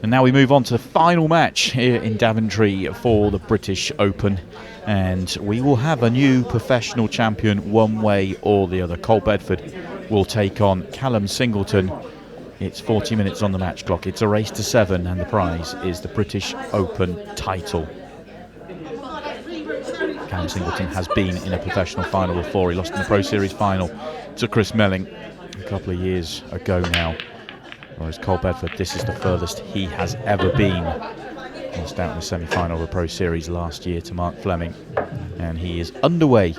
And now we move on to the final match here in Daventry for the British Open. And we will have a new professional champion one way or the other. Cole Bedford will take on Callum Singleton. It's 40 minutes on the match clock. It's a race to 7 and the prize is the British Open title. Callum Singleton has been in a professional final before. He lost in the Pro Series final to Chris Melling a couple of years ago now. Whereas Cole Bedford, this is the furthest he has ever been. Lost out in the semi-final of the Pro Series last year to Mark Fleming. And he is underway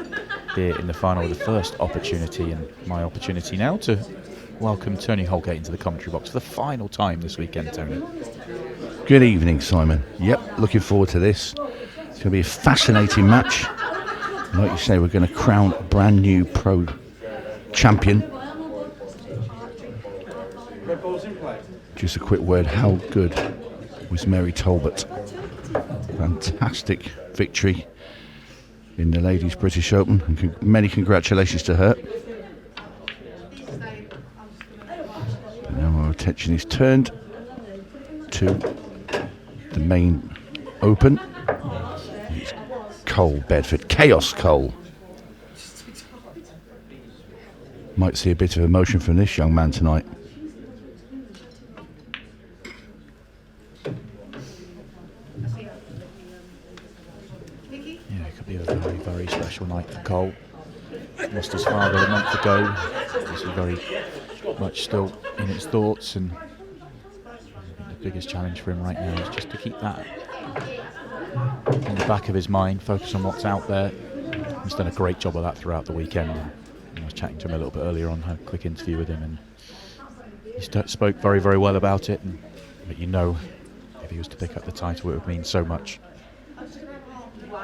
here in the final with the first opportunity. And my opportunity now to welcome Tony Holgate into the commentary box for the final time this weekend, Tony. Good evening, Simon. Yep, looking forward to this. It's going to be a fascinating match. Like you say, we're going to crown a brand new pro champion. Just a quick word, how good was Mary Talbot? Fantastic victory in the Ladies British Open, and many congratulations to her. But now our attention is turned to the main Open. It's Cole Bedford, Chaos Cole. Might see a bit of emotion from this young man tonight. Yeah, it could be a very, very special night for Cole. Lost his father a month ago. He's very much still in his thoughts, and the biggest challenge for him right now is just to keep that in the back of his mind, focus on what's out there. He's done a great job of that throughout the weekend. I was chatting to him a little bit earlier on, had a quick interview with him, and he spoke very, very well about it. But you know, if he was to pick up the title, it would mean so much. Wow!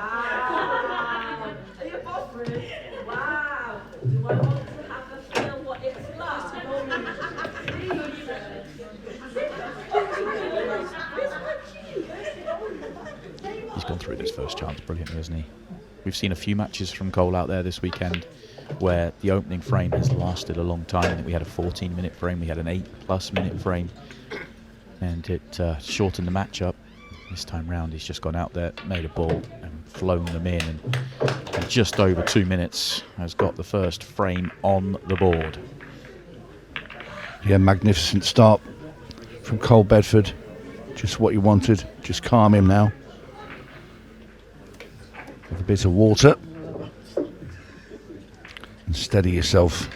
Are you buffering? Wow! Do I want to have a feel what it's like? He's gone through this first chance brilliantly, hasn't he? We've seen a few matches from Cole out there this weekend where the opening frame has lasted a long time. I think we had a 14-minute frame, we had an 8+ minute frame, and it shortened the match up. This time round he's just gone out there, made a ball and flown them in, and in just over 2 minutes has got the first frame on the board. Yeah, magnificent start from Cole Bedford. Just what you wanted. Just calm him now. With a bit of water. And steady yourself.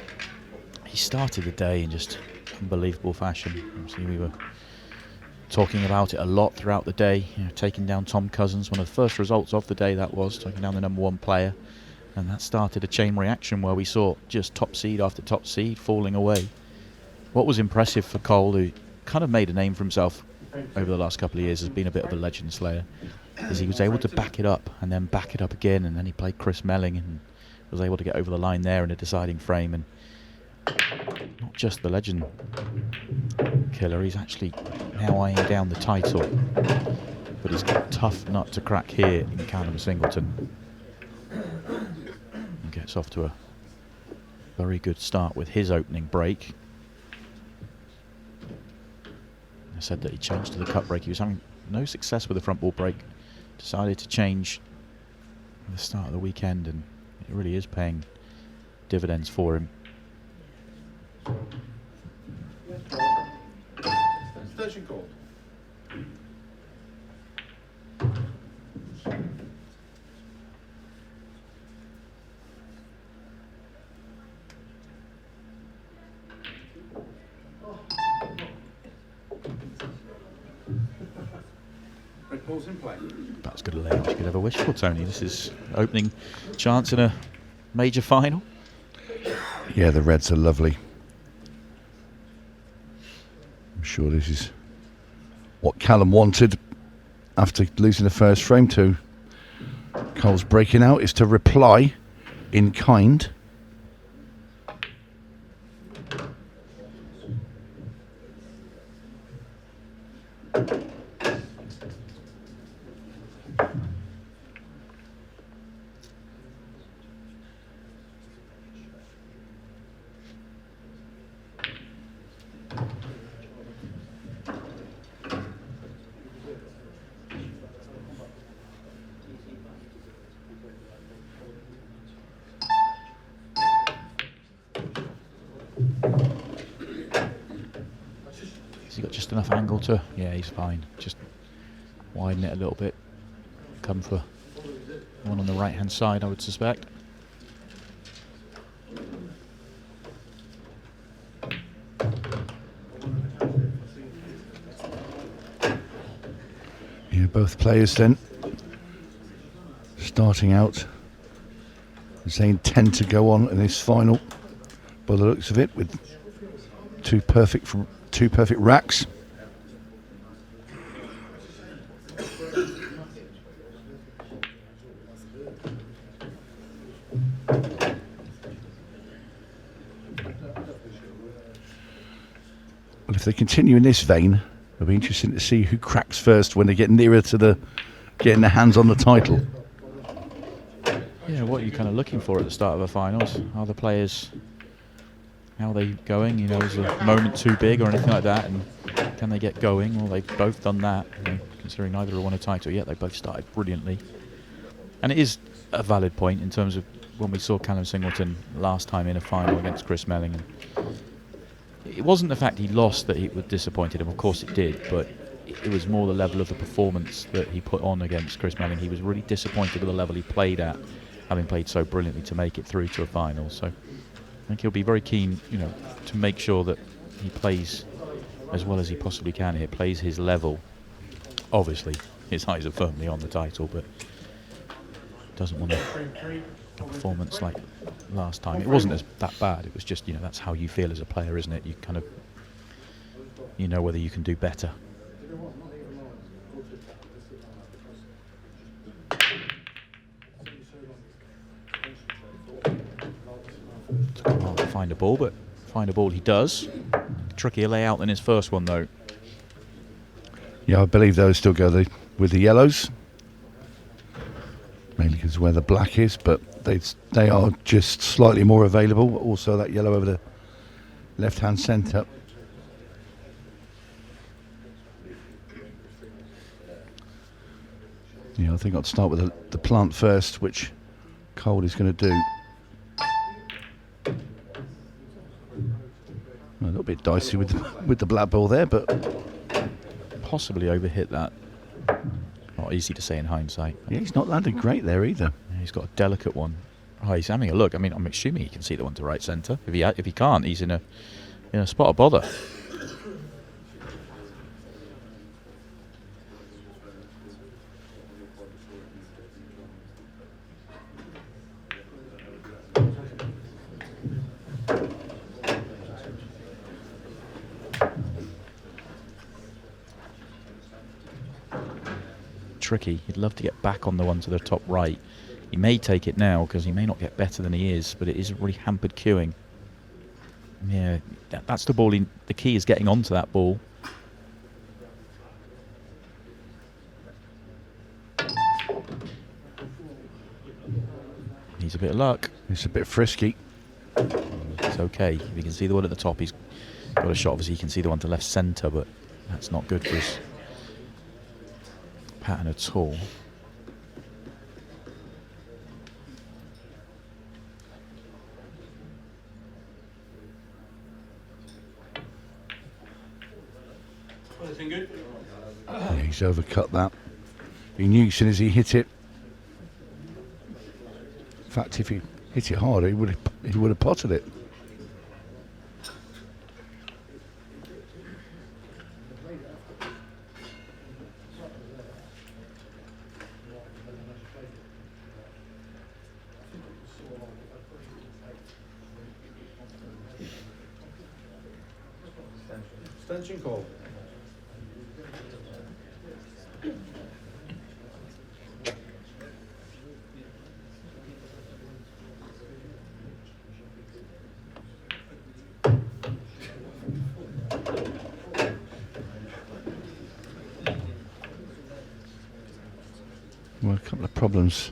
He started the day in just unbelievable fashion. Obviously we were talking about it a lot throughout the day, you know, taking down Tom Cousins, one of the first results of the day that was, taking down the #1 player, and that started a chain reaction where we saw just top seed after top seed falling away. What was impressive for Cole, who kind of made a name for himself over the last couple of years as being a bit of a legend slayer, is he was able to back it up and then back it up again, and then he played Chris Melling and was able to get over the line there in a deciding frame. And not just the legend killer, he's actually now eyeing down the title, but he's got a tough nut to crack here in Callum Singleton, and gets off to a very good start with his opening break. I said that he changed to the cut break. He was having no success with the front ball break, decided to change at the start of the weekend, and it really is paying dividends for him. Station call. Red ball's in play. About as good a layout as you could ever wish for, Tony. This is opening chance in a major final. Yeah, the reds are lovely. I'm sure this is what Callum wanted after losing the first frame too. Cole's breaking out is to reply in kind. enough angle to... Yeah, he's fine. Just widen it a little bit. Come for one on the right-hand side, I would suspect. Yeah, both players then starting out as they intend to go on in this final, by the looks of it, with two perfect racks. Well, if they continue in this vein, it'll be interesting to see who cracks first when they get nearer to getting their hands on the title. Yeah, what are you kind of looking for at the start of a finals? Are the players, how are they going? You know, is the moment too big or anything like that? And can they get going? Well, they've both done that. You know, considering neither have won a title yet, they both started brilliantly. And it is a valid point in terms of when we saw Callum Singleton last time in a final against Chris Melling. And it wasn't the fact he lost that it disappointed him. Of course it did, but it was more the level of the performance that he put on against Chris Melling. He was really disappointed with the level he played at, having played so brilliantly to make it through to a final. So I think he'll be very keen, you know, to make sure that he plays as well as he possibly can here, plays his level. Obviously, his eyes are firmly on the title, but doesn't want a performance like last time. It wasn't that bad. It was just, you know, that's how you feel as a player, isn't it? You kind of, you know whether you can do better. Took a while to find a ball, but find a ball he does. Trickier layout than his first one, though. Yeah, I believe those still go with the yellows, mainly because where the black is, but they are just slightly more available. Also, that yellow over the left-hand centre. Yeah, I think I'd start with the plant first, which Cole is going to do. A little bit dicey with the black ball there, but possibly overhit that. Not easy to say in hindsight. Yeah, he's not landed great there either. Yeah, he's got a delicate one. Oh, he's having a look. I mean, I'm assuming he can see the one to right centre. If he can't, he's in a spot of bother. Tricky. He'd love to get back on the one to the top right. He may take it now because he may not get better than he is, but it is really hampered queuing. Yeah, that's the ball. The key is getting onto that ball. Needs a bit of luck. It's a bit frisky. It's okay. If you can see the one at the top, he's got a shot. Obviously, he can see the one to left centre, but that's not good for his pattern at all. Yeah, he's overcut that. He knew as soon as he hit it. In fact, if he hit it harder, he would have potted it. Extension call. Well, a couple of problems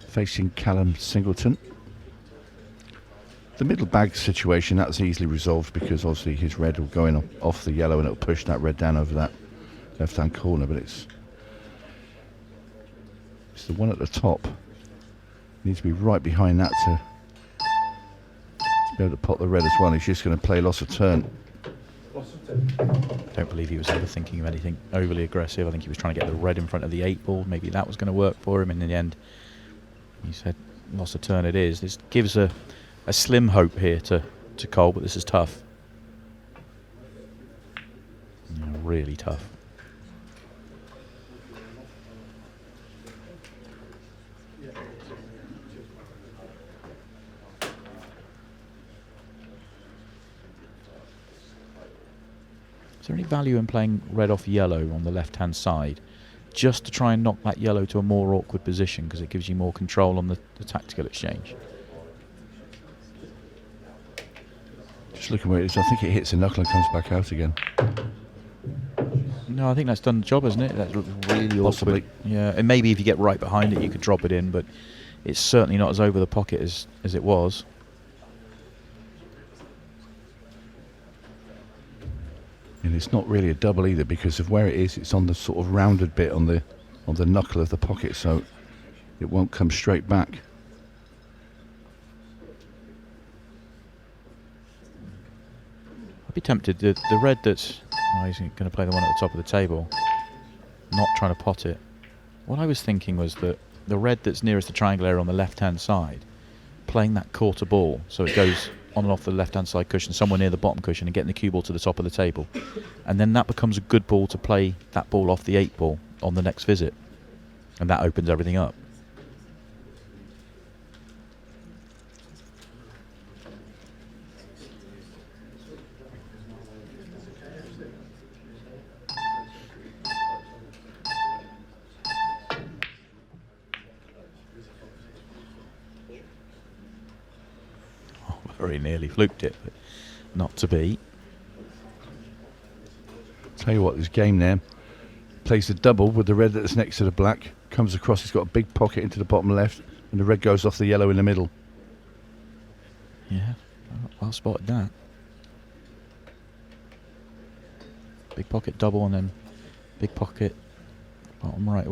facing Callum Singleton. The middle bag situation, that's easily resolved because obviously his red will go in off the yellow and it'll push that red down over that left-hand corner, but it's the one at the top. Needs to be right behind that to be able to pot the red as well. He's just going to play loss of turn. Loss of 2. I don't believe he was ever thinking of anything overly aggressive. I think he was trying to get the red in front of the 8 ball. Maybe that was going to work for him, and in the end he said loss of turn it is. This gives a slim hope here to Cole, but this is tough. Really tough. Is there any value in playing red off yellow on the left-hand side, just to try and knock that yellow to a more awkward position, because it gives you more control on the tactical exchange? Just looking where it is, I think it hits the knuckle and comes back out again. No, I think that's done the job, hasn't it? That's really Possibly. awkward. Yeah, and maybe if you get right behind it, you could drop it in, but it's certainly not as over the pocket as it was. And it's not really a double either, because of where it is. It's on the sort of rounded bit on the knuckle of the pocket, so it won't come straight back. I'd be tempted. The red that's... Oh, he's going to play the one at the top of the table. Not trying to pot it. What I was thinking was that the red that's nearest the triangle area on the left-hand side, playing that quarter ball, so it goes on and off the left-hand side cushion, somewhere near the bottom cushion, and getting the cue ball to the top of the table. And then that becomes a good ball to play that ball off the 8 ball on the next visit. And that opens everything up. Very nearly fluked it, but not to be. Tell you what, this game there plays the double with the red that's next to the black, comes across, it's got a big pocket into the bottom left, and the red goes off the yellow in the middle. Yeah, well spotted that. Big pocket double and then big pocket bottom right,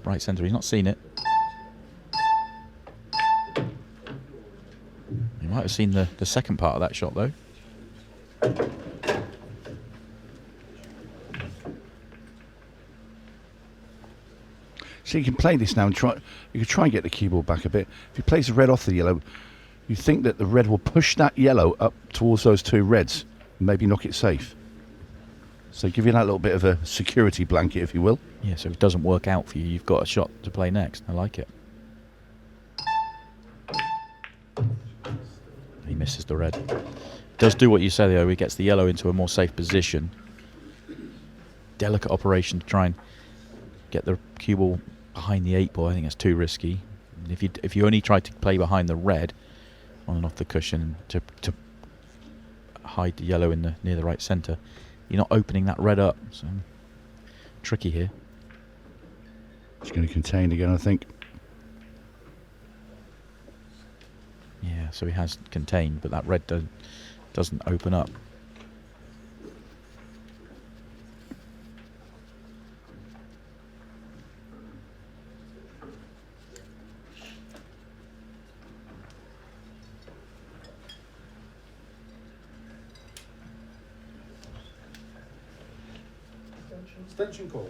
right centre. He's not seen it. He might have seen the second part of that shot though. So you can play this now and try. You can try and get the cue ball back a bit. If he plays the red off the yellow, you think that the red will push that yellow up towards those 2 reds and maybe knock it safe. So give you that little bit of a security blanket, if you will. Yeah, so if it doesn't work out for you, you've got a shot to play next. I like it. He misses the red. Does do what you say though, he gets the yellow into a more safe position. Delicate operation to try and get the cue ball behind the 8 ball. I think that's too risky. And if you only try to play behind the red on and off the cushion to hide the yellow in near the right centre, you're not opening that red up. So tricky here. He's going to contain again, I think. Yeah, so he has contained, but that red doesn't open up. Extension call.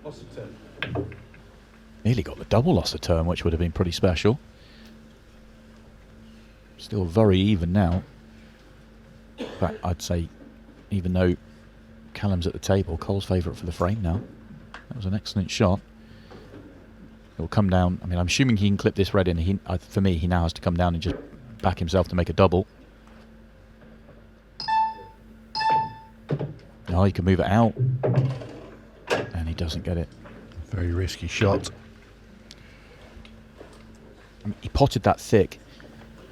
Loss of 10. Nearly got the double loss of turn, which would have been pretty special. Still very even now. But I'd say, even though Callum's at the table, Cole's favourite for the frame now. That was an excellent shot. It will come down. I mean, I'm assuming he can clip this red in. For me, he now has to come down and just back himself to make a double. Oh, he can move it out. And he doesn't get it. Very risky shot. I mean, he potted that thick.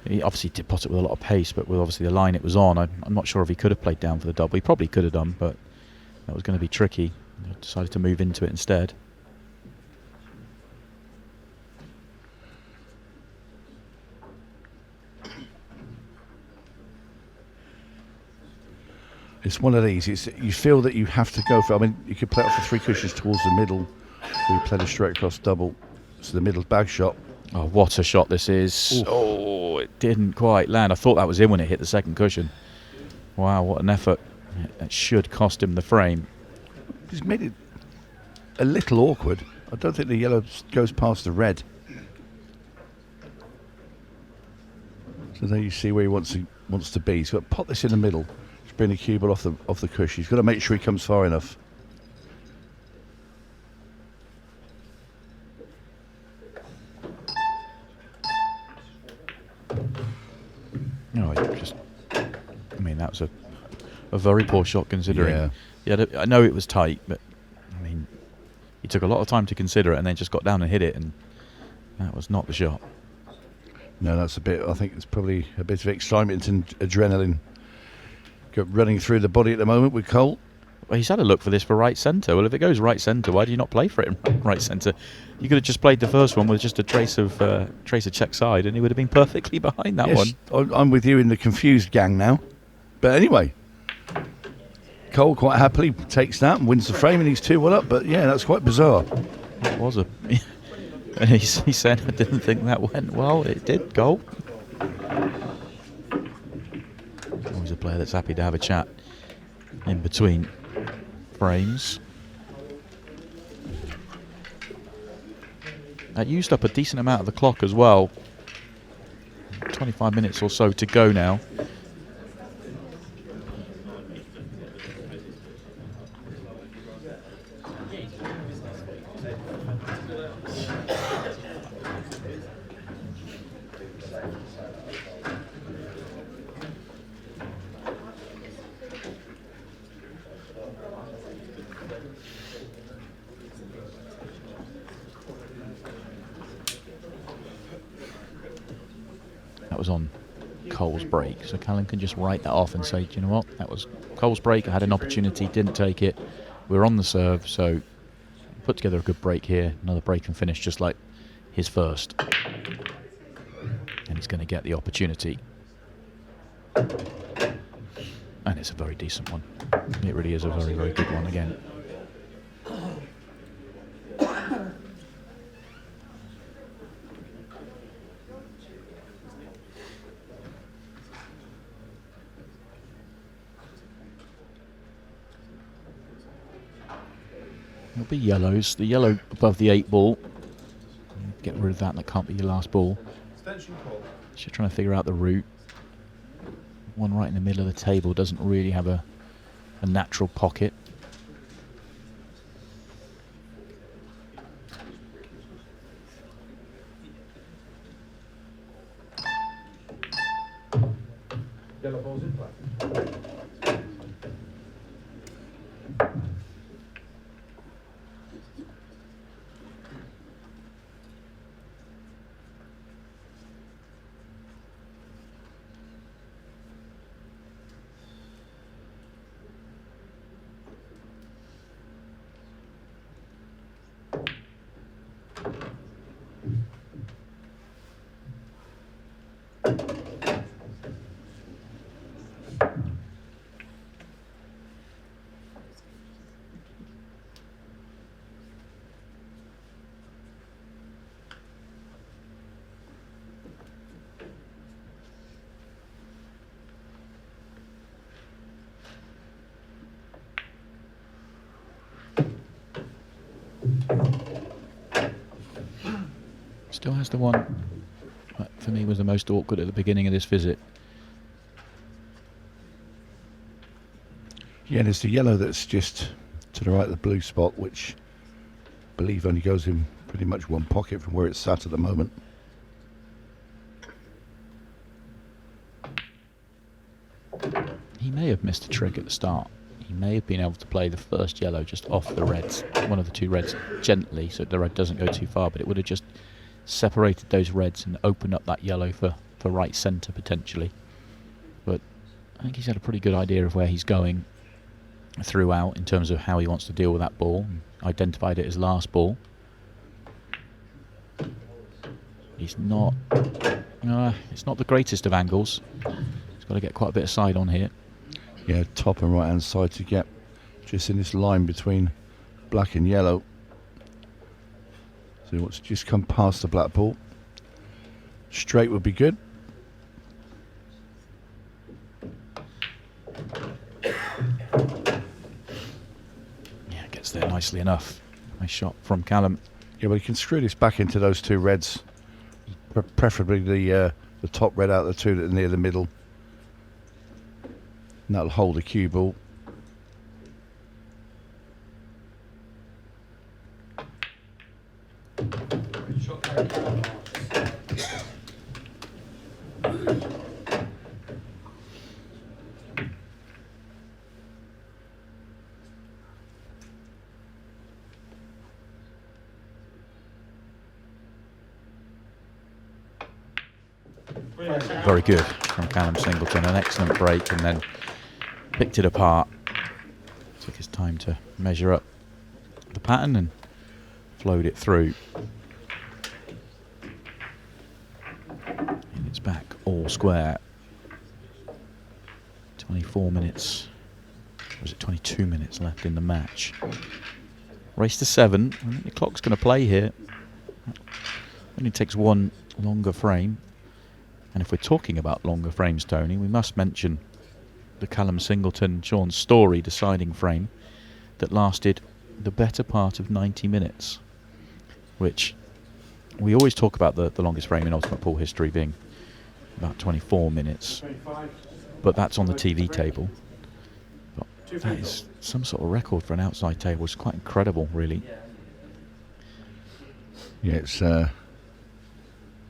He obviously did pot it with a lot of pace, but with obviously the line it was on, I'm not sure if he could have played down for the double. He probably could have done, but that was going to be tricky. He decided to move into it instead. It's one of these. You feel that you have to go for. I mean, you could play it off the 3 cushions towards the middle. We played a straight across double. So the middle bag shot. Oh, what a shot this is. Oof. Oh, it didn't quite land. I thought that was in when it hit the second cushion. Wow, what an effort. It should cost him the frame. He's made it a little awkward. I don't think the yellow goes past the red. So there you see where he wants to be. He's got to pop this in the middle. Just bring the cue ball off the cushion. He's got to make sure he comes far enough. No, I mean, that was a very poor shot considering. Yeah, I know it was tight, but I mean, he took a lot of time to consider it and then just got down and hit it, and that was not the shot. No, that's a bit. I think it's probably a bit of excitement and adrenaline running through the body at the moment with Cole. Well, he's had a look for this for right centre. Well, if it goes right centre, why do you not play for it in right centre? You could have just played the first one with just a trace of check side, and he would have been perfectly behind that one. I'm with you in the confused gang now. But anyway, Cole quite happily takes that and wins the frame, and he's 2-1 up. But yeah, that's quite bizarre. It was a. And he said, "I didn't think that went well." It did, Cole. Always a player that's happy to have a chat in between frames. That used up a decent amount of the clock as well. 25 minutes or so to go now. Was on Cole's break, so Callum can just write that off and say, do you know what, that was Cole's break. I had an opportunity, didn't take it. We're on the serve, so put together a good break here. Another break and finish just like his first, and he's going to get the opportunity, and it's a very decent one. It really is a very, very good one again. It'll be yellows. The yellow above the 8 ball. Get rid of that. That can't be your last ball. Extension call. Just trying to figure out the route. One right in the middle of the table doesn't really have a natural pocket. Yellow ball's in play. Still has the one that for me was the most awkward at the beginning of this visit. Yeah, there's the yellow that's just to the right of the blue spot, which I believe only goes in pretty much one pocket from where it's sat at the moment. He may have missed a trick at the start. He may have been able to play the first yellow just off the reds, one of the 2 reds, gently, so the red doesn't go too far, but it would have just separated those reds and opened up that yellow for right centre potentially. But I think he's had a pretty good idea of where he's going throughout in terms of how he wants to deal with that ball. Identified it as last ball. He's not... it's not the greatest of angles. He's got to get quite a bit of side on here. Yeah, top and right hand side to get just in this line between black and yellow. So he wants to just come past the black ball. Straight would be good. Yeah, gets there nicely enough. Nice shot from Callum. Yeah, well, he can screw this back into those two reds. Preferably the top red out of the two that are near the middle. And that'll hold the cue ball. Very good from Callum Singleton. An excellent break, and then picked it apart. Took his time to measure up the pattern and flowed it through. And it's back all square. 24 minutes, or was it 22 minutes left in the match? Race to 7. I think the clock's going to play here. Only takes one longer frame. And if we're talking about longer frames, Tony, we must mention the Callum Singleton Sean Story deciding frame that lasted the better part of 90 minutes, which we always talk about the longest frame in Ultimate Pool history being about 24 minutes, but that's on the TV table. But that is some sort of record for an outside table. It's quite incredible, really. Yeah, it's a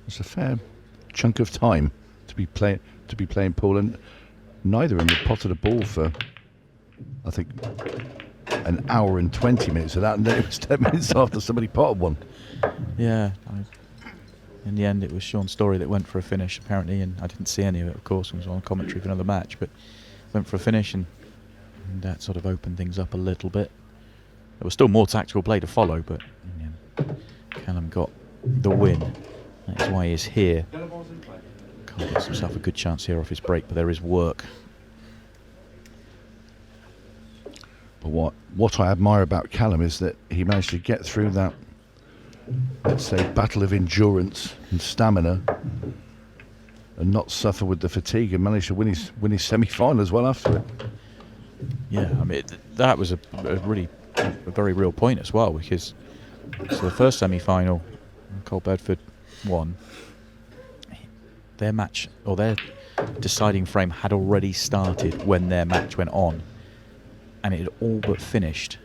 fair chunk of time to be playing pool, and neither of them had potted a ball for, I think, an hour and 20 minutes of that, and then it was 10 minutes after somebody potted one. Yeah, in the end it was Sean Story that went for a finish apparently, and I didn't see any of it, of course. I was on commentary for another match, but went for a finish, and that sort of opened things up a little bit. There was still more tactical play to follow, but in the end Callum got the win. That's why he's here. Cole gets himself a good chance here off his break, but there is work. But what I admire about Callum is that he managed to get through that, let's say, battle of endurance and stamina, and not suffer with the fatigue, and managed to win his semi-final as well after it. Yeah, I mean that was a very real point as well, because so the first semi-final, Cole Bedford won. Their match, or their deciding frame, had already started when their match went on, and it had all but finished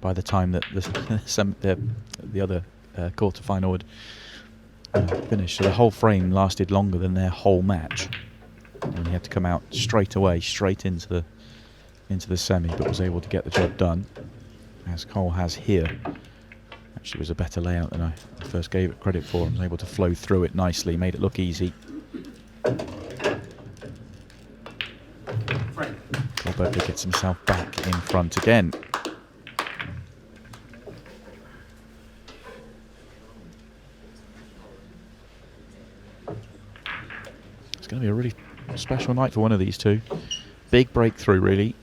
by the time that the other quarter-final had finished. So the whole frame lasted longer than their whole match, and he had to come out straight into the semi, but was able to get the job done, as Cole has here. Actually, was a better layout than I first gave it credit for. I was able to flow through it nicely, made it look easy. Cole Bedford gets himself back in front again. It's going to be a really special night for one of these two. Big breakthrough, really.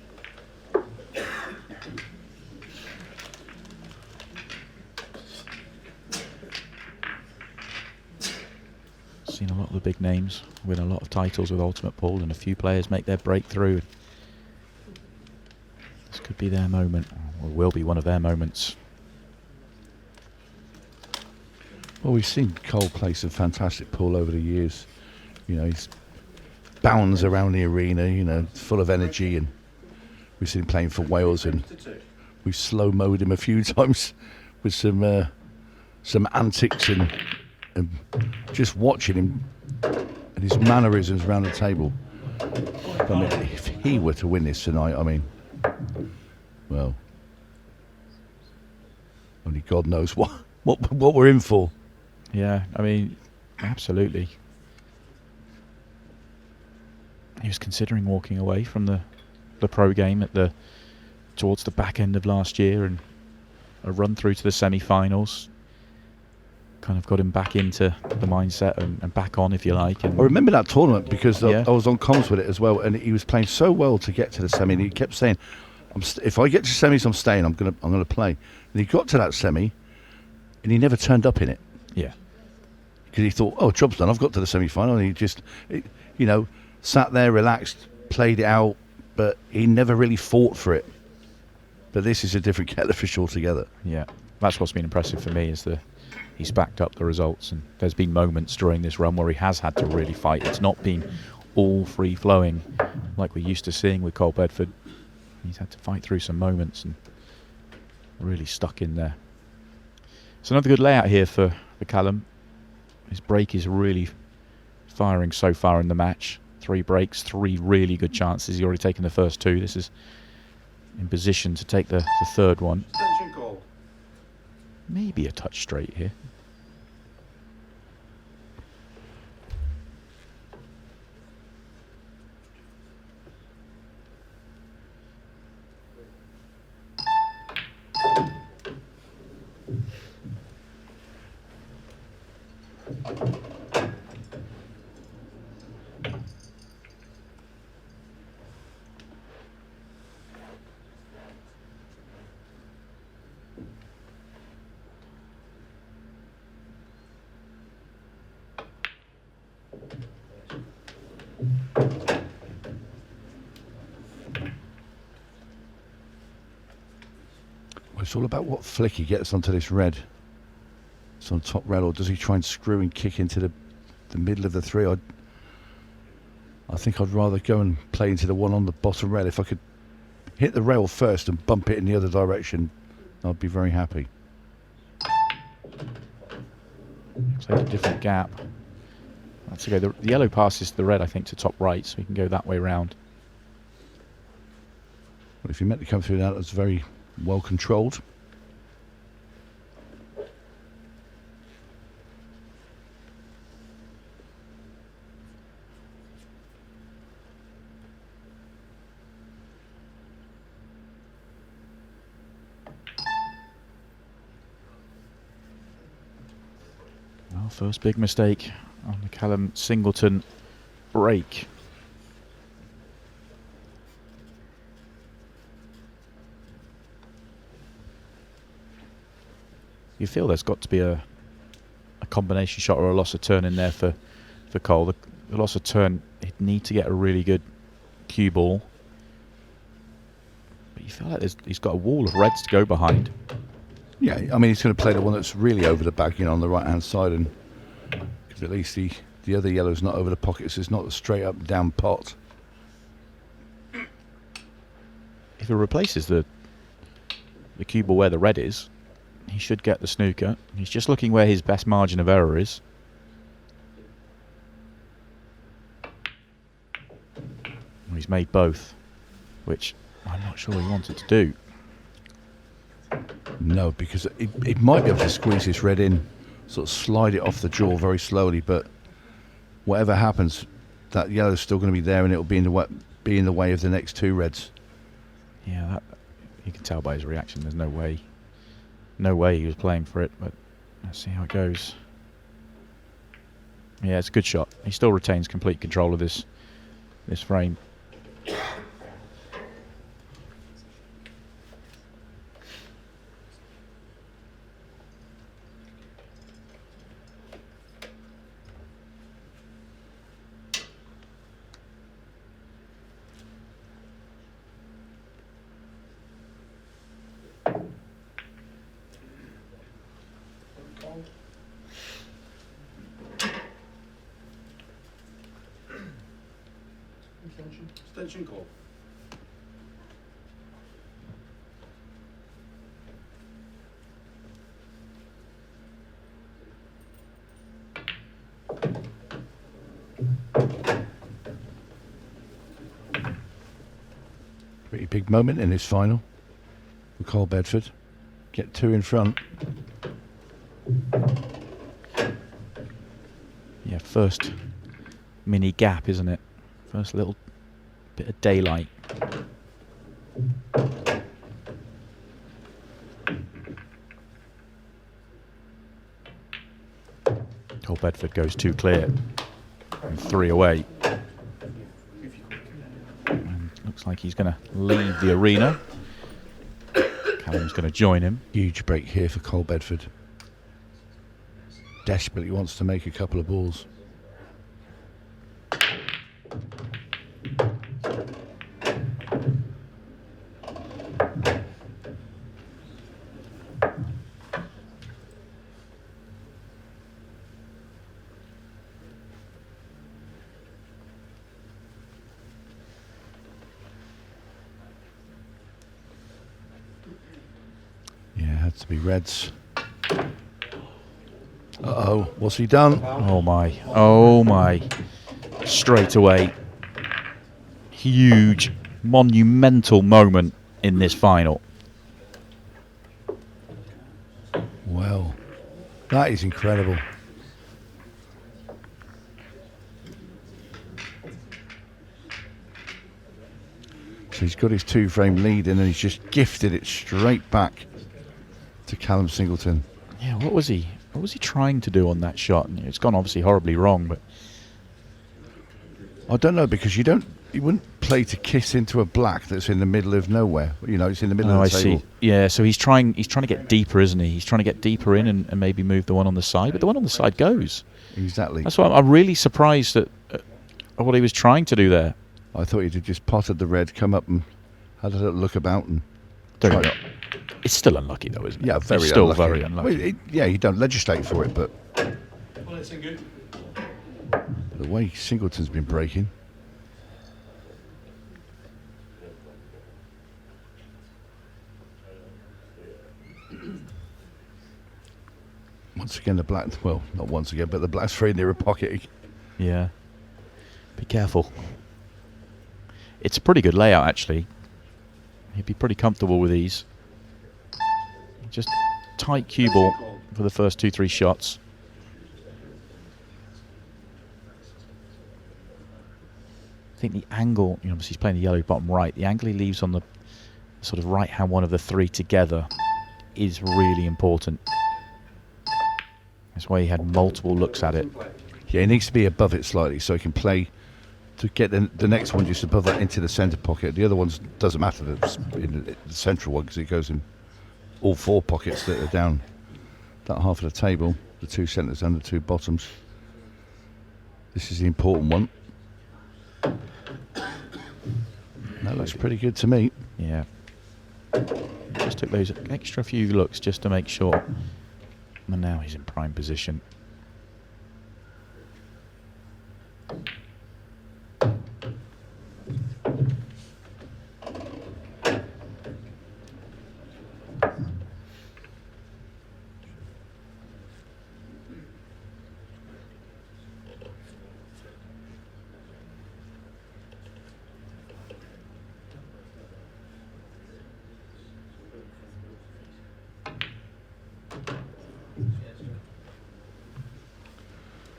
Seen a lot of the big names win a lot of titles with Ultimate Pool, and a few players make their breakthrough. This could be their moment, or will be one of their moments. Well, we've seen Cole play some fantastic pool over the years. You know, he's bounds around the arena, you know, full of energy, and we've seen him playing for Wales, and we've slow-moed him a few times with some antics, and just watching him and his mannerisms around the table. I mean, if he were to win this tonight, I mean, well, only God knows what we're in for. Yeah, I mean, absolutely. He was considering walking away from the pro game towards the back end of last year, and a run through to the semi-finals. kind of got him back into the mindset and back on, if you like. And I remember that tournament because Yeah. I was on comms with it as well, and he was playing so well to get to the semi. And he kept saying, "If I get to semis, I'm staying. I'm gonna play." And he got to that semi, and he never turned up in it yeah, because he thought, "Oh, job's done. I've got to the semi-final." And he just, sat there, relaxed, played it out, but he never really fought for it. But this is a different kettle of fish altogether. yeah. That's what's been impressive for me, is he's backed up the results, and there's been moments during this run where he has had to really fight. It's not been all free-flowing like we're used to seeing with Cole Bedford. He's had to fight through some moments and really stuck in there. It's another good layout here for Callum. His break is really firing so far in the match. 3 breaks, 3 really good chances. He's already taken the first 2. This is in position to take the third one. Extension call. Maybe a touch straight here. It's all about what flick he gets onto this red. It's on top red, or does he try and screw and kick into the middle of the 3? I think I'd rather go and play into the one on the bottom red. If I could hit the rail first and bump it in the other direction, I'd be very happy. Take a different gap. That's okay. The yellow passes the red, I think, to top right, so we can go that way round. Well, if you meant to come through that, that's very well controlled. Well, first big mistake on the Callum Singleton break. You feel there's got to be a combination shot or a loss of turn in there for Cole. The loss of turn, he'd need to get a really good cue ball. But you feel like he's got a wall of reds to go behind. Yeah, I mean, he's going to play the one that's really over the back, on the right-hand side, and because at least the other yellow's not over the pockets. It's not a straight-up down pot. If he replaces the cue ball where the red is, he should get the snooker. He's just looking where his best margin of error is. Well, he's made both, which I'm not sure he wanted to do. No, because it might be able to squeeze this red in, sort of slide it off the jaw very slowly, but whatever happens, that yellow's still going to be there, and it'll be in the way of the next 2 reds. Yeah, that you can tell by his reaction. There's no way he was playing for it, but let's see how it goes. Yeah, it's a good shot. He still retains complete control of this frame. Extension call. Pretty big moment in this final for Cole Bedford. Get 2 in front. Yeah, first mini gap, isn't it? First little bit of daylight. Cole Bedford goes 2 clear and 3 away. And looks like he's going to leave the arena. Callum's going to join him. Huge break here for Cole Bedford. Desperately wants to make a couple of balls. Yeah, had to be reds. Uh-oh, what's he done? Oh my, oh my. Straight away. Huge, monumental moment in this final. Well, that is incredible. So he's got his 2-frame lead and then he's just gifted it straight back to Callum Singleton. Yeah, what was he trying to do on that shot? And it's gone obviously horribly wrong, but I don't know, because you wouldn't play to kiss into a black that's in the middle of nowhere. You know, it's in the middle of the table. See. Yeah, so he's trying to get deeper, isn't he? He's trying to get deeper in and maybe move the one on the side, but the one on the side goes. Exactly. That's why I'm really surprised at what he was trying to do there. I thought he'd have just potted the red, come up and had a little look about and Don't know. It's still unlucky though, isn't it? yeah, very it's still unlucky. very unlucky. Well, yeah, you don't legislate for it, but the way Singleton's been breaking. Once again, the black, well, not once again, but the black's very near a pocket. Yeah. Be careful. It's a pretty good layout, actually. He'd be pretty comfortable with these. Just tight cue ball for the first 2-3 shots. I think the angle, obviously he's playing the yellow bottom right, the angle he leaves on the sort of right-hand one of the 3 together is really important. That's why he had multiple looks at it. Yeah, he needs to be above it slightly so he can play to get the next one just above that into the centre pocket. The other ones doesn't matter, it's in the central one, because it goes in all 4 pockets that are down that half of the table, the 2 centres and the 2 bottoms. This is the important one. That looks pretty good to me. Yeah. Just took those extra few looks just to make sure. And now he's in prime position.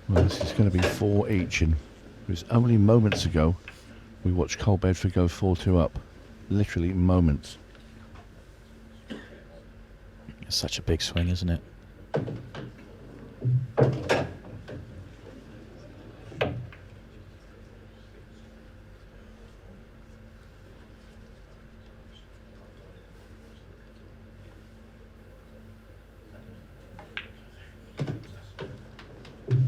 Well, this is going to be 4 each, and it was only moments ago we watched Cole Bedford go 4-2 up. Literally moments. It's such a big swing, isn't it?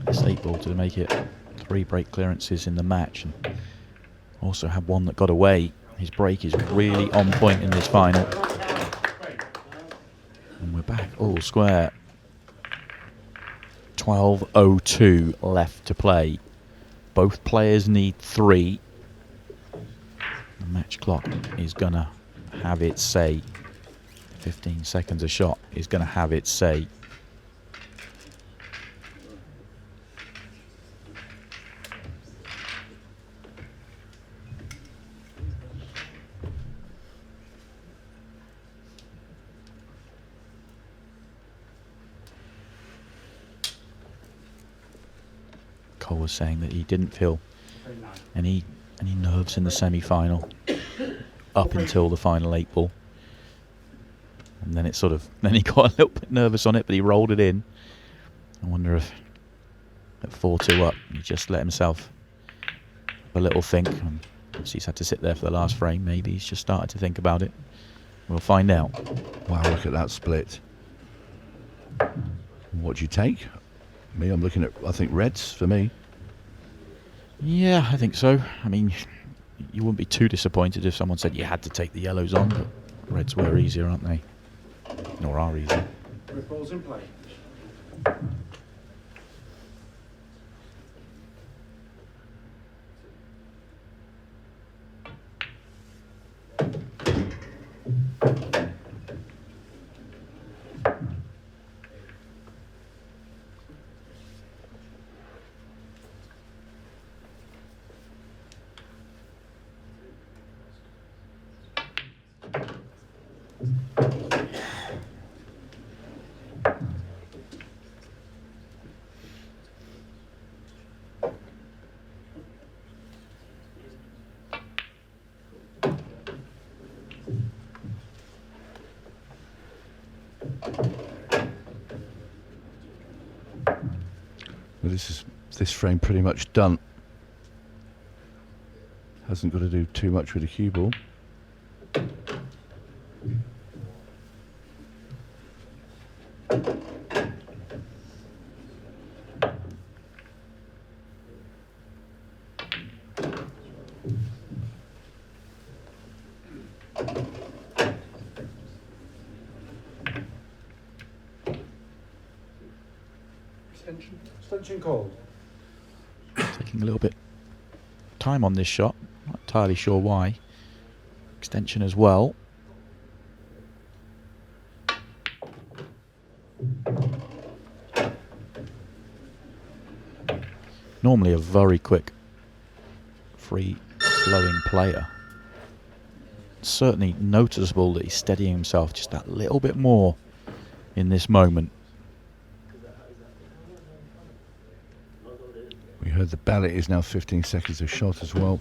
It's 8 ball to make it 3 break clearances in the match, and also had one that got away. His break is really on point in this final. And we're back all square. 12:02 left to play. Both players need 3. The match clock is gonna have its say. 15 seconds a shot is gonna have its say. Cole was saying that he didn't feel any nerves in the semi-final up until the final 8 ball, and then he got a little bit nervous on it, but he rolled it in. I wonder if at 4-2 up. He just let himself have a little think. He's had to sit there for the last frame. Maybe he's just started to think about it. We'll find out. Wow, look at that split. What do you take? Me, I'm looking at, I think, reds for me. Yeah, I think so. I mean, you wouldn't be too disappointed if someone said you had to take the yellows on, but reds were easier, aren't they? Or are easier. With balls in play. Well, this frame pretty much done. Hasn't got to do too much with the cue ball. Extension called. Taking a little bit time on this shot. Not entirely sure why. Extension as well. Normally a very quick, free flowing player. Certainly noticeable that he's steadying himself just that little bit more in this moment. We heard the ballot is now 15 seconds of shot as well.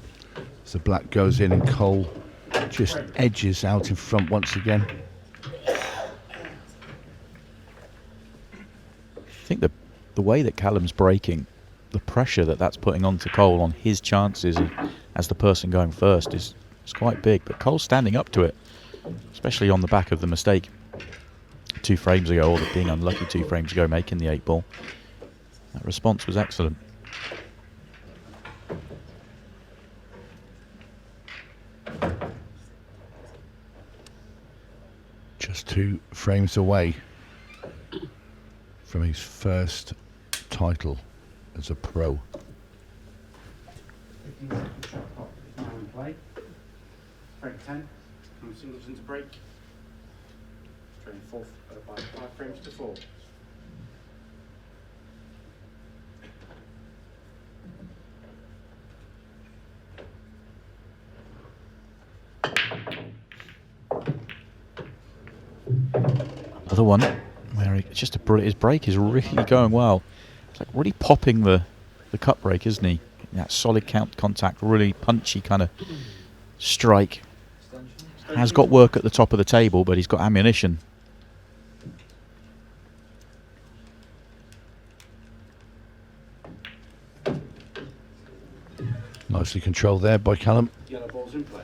As the black goes in and Cole just edges out in front once again. I think the way that Callum's breaking, the pressure that's putting onto Cole on his chances as the person going first is quite big. But Cole's standing up to it, especially on the back of the mistake 2 frames ago, or the being unlucky 2 frames ago, making the 8 ball. That response was excellent. Just 2 frames away from his first title as a pro. 15 second shot clock is now in play. Frame 10. Callum Singleton to break. Trailing by 5 frames to 4. Another one where his break is really going well. It's like really popping the cut break, isn't he? That solid contact, really punchy kind of strike. Has got work at the top of the table, but he's got ammunition. Nicely controlled there by Callum. Yellow balls in play.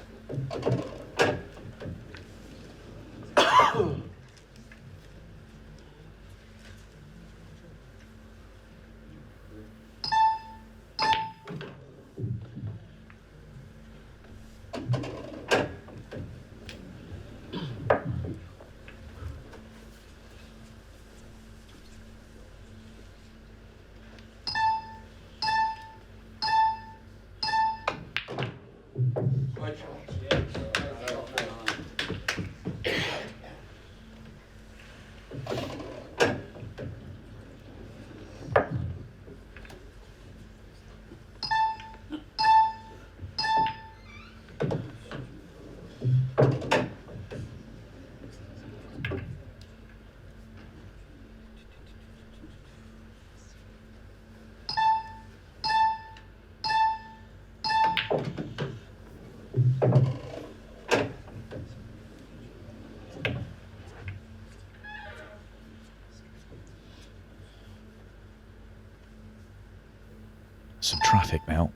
some traffic now.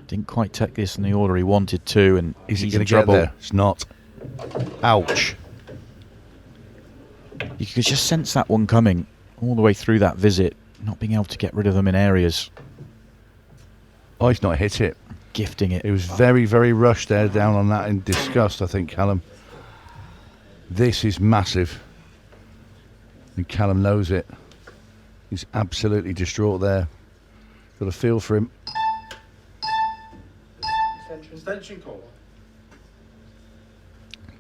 Didn't quite take this in the order he wanted to, and Is it he's going in to get trouble. there? It's not. Ouch. You could just sense that one coming all the way through that visit, not being able to get rid of them in areas. Oh, he's not hit it. Gifting it. It was very, very rushed there, down on that in disgust, I think, Callum. This is massive. And Callum knows it. He's absolutely distraught there. Got a feel for him. Extension call.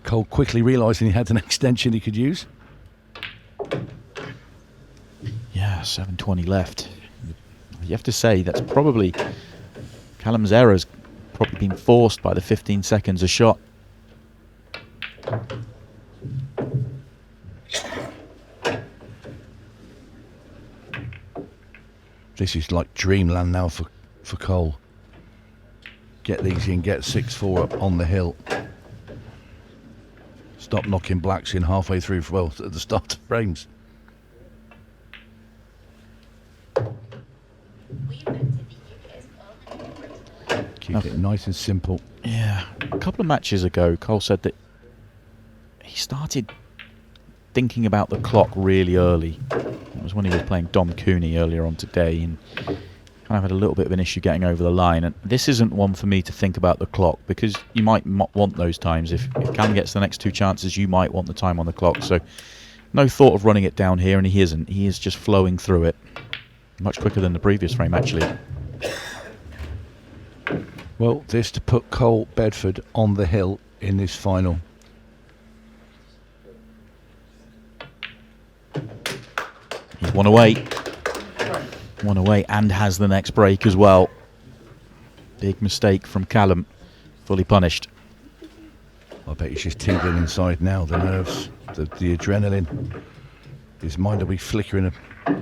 Cole quickly realising he had an extension he could use. Yeah, 7:20 left. You have to say that's probably Callum's error's probably been forced by the 15 seconds a shot. This is like dreamland now for Cole. Get these in, get 6-4 up on the hill. Stop knocking blacks in halfway through, well, at the start of frames. Keep it nice and simple. Yeah, a couple of matches ago, Cole said that he started thinking about the clock really early. It was when he was playing Dom Cooney earlier on today, and kind of had a little bit of an issue getting over the line. And this isn't one for me to think about the clock, because you might want those times. If Callum gets the next two chances, you might want the time on the clock. So no thought of running it down here, and he isn't. He is just flowing through it. Much quicker than the previous frame, actually. Well, this to put Cole Bedford on the hill in this final. He's one away. One away, and has the next break as well. Big mistake from Callum. Fully punished. I bet he's just tingling inside now, the nerves, the adrenaline. His mind will be flickering,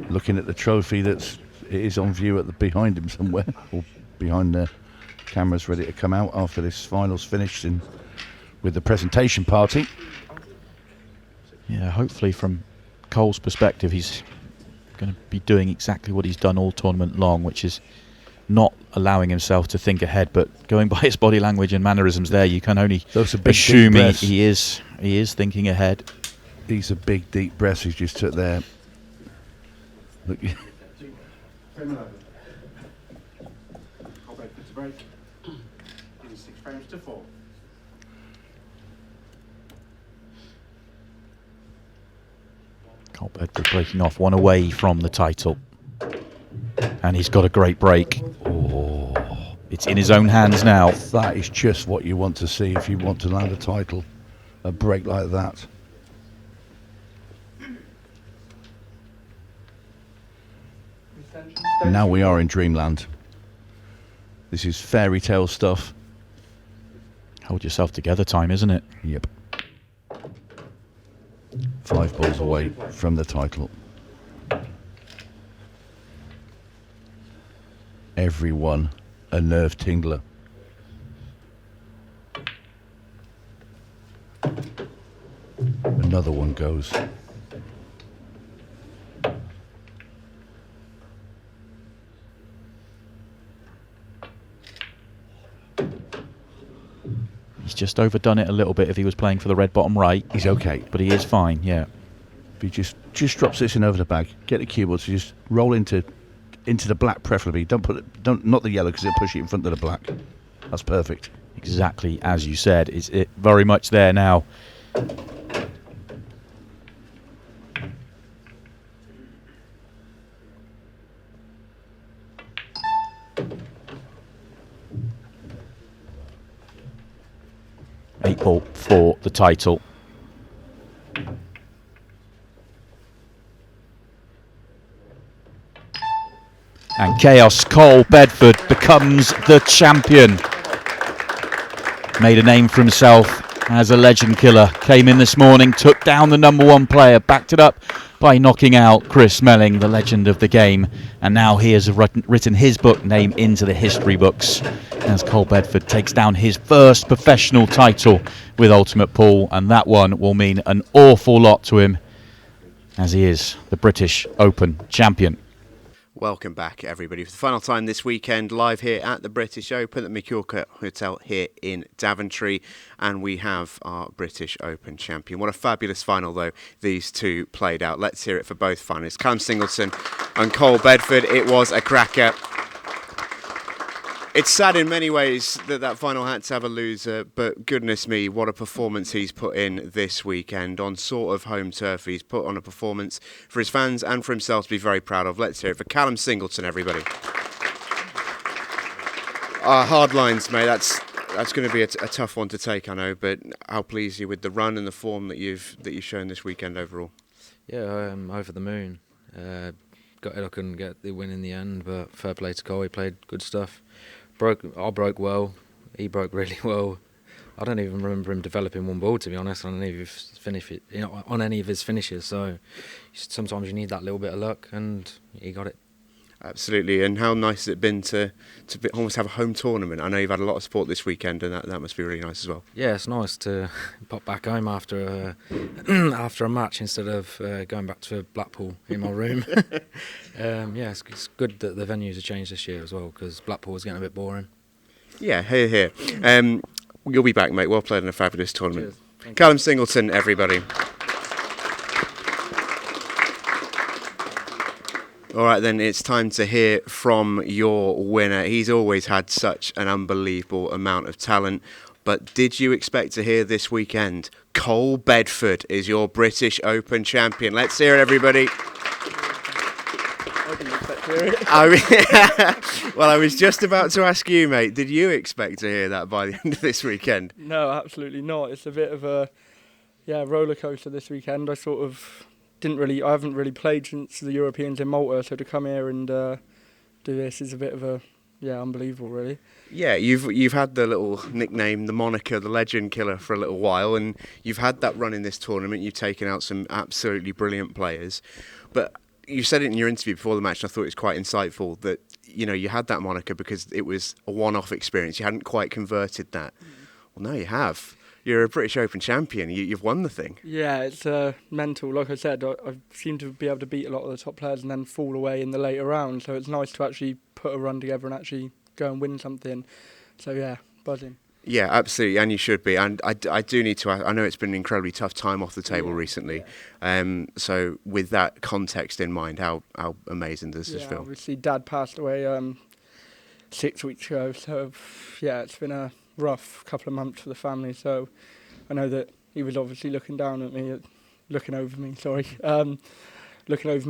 looking at the trophy it is on view behind him somewhere, or behind the cameras ready to come out after this final's finished with the presentation party. Yeah, hopefully from Cole's perspective, he's going to be doing exactly what he's done all tournament long, which is not allowing himself to think ahead, but going by his body language and mannerisms there, you can only assume he is thinking ahead. These are big, deep breaths he's just took there. Look. Frame 11. Cole Bedford to break. In 6 frames to 4. Cole Bedford breaking off one away from the title. And he's got a great break. Oh, It's in his own hands now. that is just what you want to see if you want to land a title. A break like that. Now we are in dreamland. This is fairy tale stuff. Hold yourself together time, isn't it? Yep. 5 balls away from the title. Everyone a nerve tingler. Another one goes. He's just overdone it a little bit if he was playing for the red bottom right. He's okay. But he is fine, yeah. If he just drops this in over the bag, get the cue ball to just roll into the black preferably. Don't not the yellow, because it'll push it in front of the black. That's perfect. Exactly as you said. It's very much there now. Eight ball for the title. And Chaos Cole Bedford becomes the champion. Made a name for himself as a legend killer. Came in this morning, took down the #1 player, backed it up by knocking out Chris Melling, the legend of the game. And now he has written his book name into the history books as Cole Bedford takes down his first professional title with Ultimate Pool. And that one will mean an awful lot to him, as he is the British Open champion. Welcome back, everybody, for the final time this weekend, live here at the British Open at the Mallorca Hotel here in Daventry, and we have our British Open champion. What a fabulous final, though, these two played out. Let's hear it for both finalists, Callum Singleton and Cole Bedford. It was a cracker. It's sad in many ways that final had to have a loser, but goodness me, what a performance he's put in this weekend on sort of home turf. He's put on a performance for his fans and for himself to be very proud of. Let's hear it for Callum Singleton, everybody. Hard lines, mate. That's going to be a tough one to take, I know. But how pleased are you with the run and the form that you've shown this weekend overall? Yeah, I'm over the moon. Got it. I couldn't get the win in the end, but fair play to Cole. He played good stuff. I broke well. He broke really well. I don't even remember him developing one ball, to be honest, on any of his finishes. So sometimes you need that little bit of luck, and he got it. Absolutely. And how nice has it been to almost have a home tournament? I know you've had a lot of support this weekend, and that must be really nice as well. Yeah, it's nice to pop back home after a match instead of going back to Blackpool in my room. Yeah, it's good that the venues have changed this year as well, because Blackpool was getting a bit boring. Yeah, here. You'll be back, mate. Well played in a fabulous tournament. Cheers. Callum Singleton, everybody. All right, then it's time to hear from your winner. He's always had such an unbelievable amount of talent. But did you expect to hear this weekend? Cole Bedford is your British Open champion. Let's hear it, everybody. I didn't expect to hear it. Well, I was just about to ask you, mate. Did you expect to hear that by the end of this weekend? No, absolutely not. It's a bit of a roller coaster this weekend. I haven't really played since the Europeans in Malta, so to come here and do this is a bit of unbelievable, really. Yeah, you've had the little nickname, the moniker, the legend killer for a little while, and you've had that run in this tournament. You've taken out some absolutely brilliant players, but you said it in your interview before the match, and I thought it was quite insightful that you had that moniker because it was a one-off experience. You hadn't quite converted that. Well, now you have. You're a British Open champion. You've won the thing. Yeah, it's mental. Like I said, I seem to be able to beat a lot of the top players and then fall away in the later round. So it's nice to actually put a run together and actually go and win something. So yeah, buzzing. Yeah, absolutely, and you should be. And I do need to ask, I know it's been an incredibly tough time off the table recently. Yeah. So with that context in mind, how amazing does this feel? Obviously Dad passed away 6 weeks ago. So yeah, it's been a rough couple of months for the family. So I know that he was obviously looking over me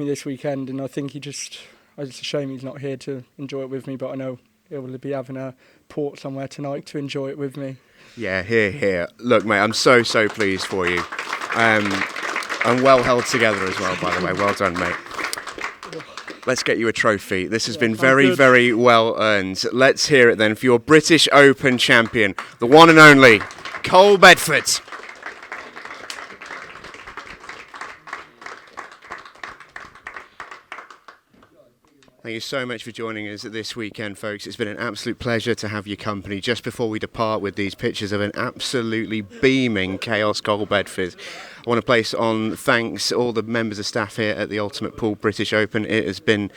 this weekend, and I think it's a shame he's not here to enjoy it with me, but I know he'll be having a port somewhere tonight to enjoy it with me. Yeah, here. Look, mate, I'm so pleased for you. And well held together as well, by the way. Well done, mate. Let's get you a trophy. This has been very, very well earned. Let's hear it then for your British Open champion, the one and only Cole Bedford. Thank you so much for joining us this weekend, folks. It's been an absolute pleasure to have your company just before we depart with these pictures of an absolutely beaming Chaos Cole Bedford. I want to place on thanks all the members of staff here at the Ultimate Pool British Open. It has been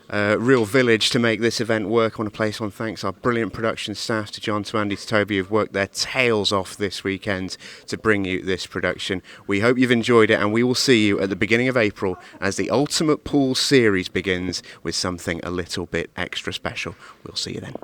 a real village to make this event work. I want to place on thanks our brilliant production staff, to John, to Andy, to Toby, who've worked their tails off this weekend to bring you this production. We hope you've enjoyed it, and we will see you at the beginning of April as the Ultimate Pool series begins with something a little bit extra special. We'll see you then.